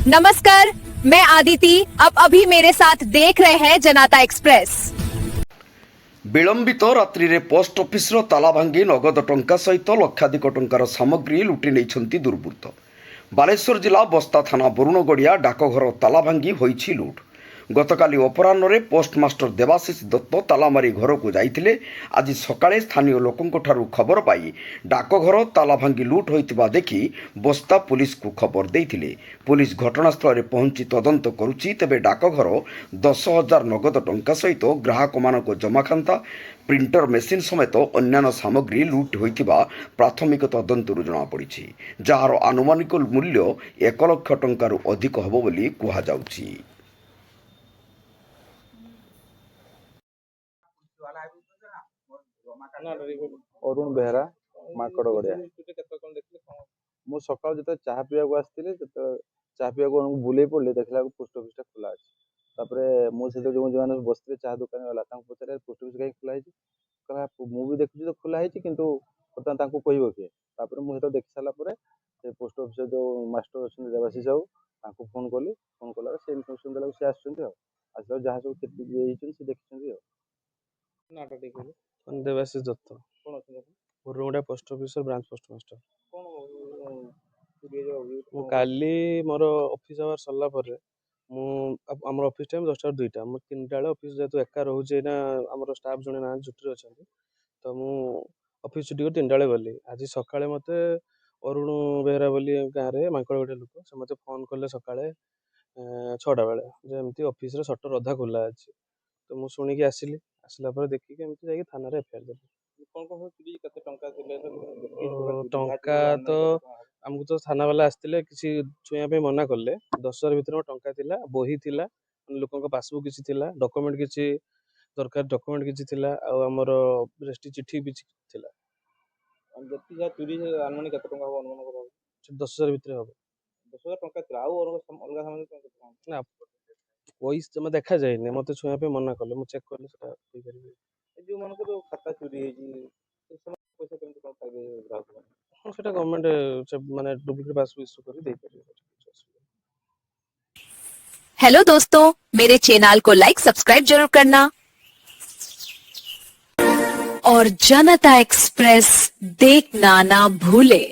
नमस्कार, मैं आदिति। अब अभी मेरे साथ देख रहे हैं जनता एक्सप्रेस। विलंबित रात्रि रे पोस्ट ऑफिस रो ताला भांगी नगद टंका सहित लक्षाधिक टंकार सामग्री लुटि नहीं दुर्बृत्त। बालेश्वर जिला बस्ता थाना बरुणगड़िया डाकघर ताला भांगी होईछि लुट। गतकाली अपराह्न रे पोस्टमास्टर देवाशीष दत्त ताला मारी घर को जाइथिले। आज सकाळे स्थानीय लोकंक ठारू खबर पाई डाकघर ताला भांगी लुट होइतिबा देखि बस्ता पुलिस को खबर देइथिले। पुलिस घटनास्थल रे पहुंची तदंत करुछि। तेबे डाकघर 10,000 नगद टंका सहित ग्राहक मानक जमाखान्ता प्रिंटर मेसीन समेत अन्यान्य सामग्री लुट होइतिबा प्राथमिक तदंतरू जଣାपड़िछि, जार आनुमानिक मूल्य 1 लाख टंकारु अधिक हबो बोली कुहा जाउछि। अरुण बेहरा माकड़ गड़िया मु सकाल जो चाह पीवा आसती चाह पीवा बुले पड़े देखला पोस्ट ऑफिस खोला अच्छे। तापर मुझे जो जो बसते चाह दुकान वाला पचारे पोस्ट ऑफिस कहीं खोला कहला मुझे देखुची तो खोला कि बर्तमान कह किए मुझे देख सारापर से पोस्ट ऑफिस जो मास्टर अच्छे देवाशीष बाबू फोन कली फोन कला से इनफर्मेशन देला सी आसला जहाँ सब ये देखी Debashish Dutta Barungada post office branch postmaster. काली मोर ऑफिस आवर सरला आम ऑफिस टाइम 10टा 2टा मोर 3टा बेले ऑफिस जेहेतु एका रोचे ना आम स्टाफ जड़े ना छुट्टी अच्छा तो मु ऑफिस छुट्टी 3टा बेले गली। आज सकाଳେ मते अरुण बेहरा बोली गाँव में मांकड़ गोटे लोक से मत फोन कले सकाଳେ 6टा बेले जमती ऑफिस सटर अधा खोला अच्छे। तो मुझे शुणिकी आसिली आसला देखिए एमती जाकि थाना एफआईआर देली। टंका तो आमको तो थाना वाला आसते किसी छुआ मना कले। 10,000 भर टंका थिला, बही थिला, लोक पासबुक किसी थिला, डॉक्यूमेंट किसी दरकार डॉक्यूमेंट किसी थिला, आ हमर रेस्टी चिट्ठी भी थिला। 10,000 भर हम 10,000 टंका थिला ना पैसा तुम देखा जाए मत छुआ मना कले मुझे चेक कले जो मन खाता चोरी पैसा गवर्नमेंट माने डुप्लीकेट पासबुक इशू कर दे पारे। हेलो दोस्तों, मेरे चैनल को लाइक सब्सक्राइब जरूर करना और जनता एक्सप्रेस देखना ना भूले।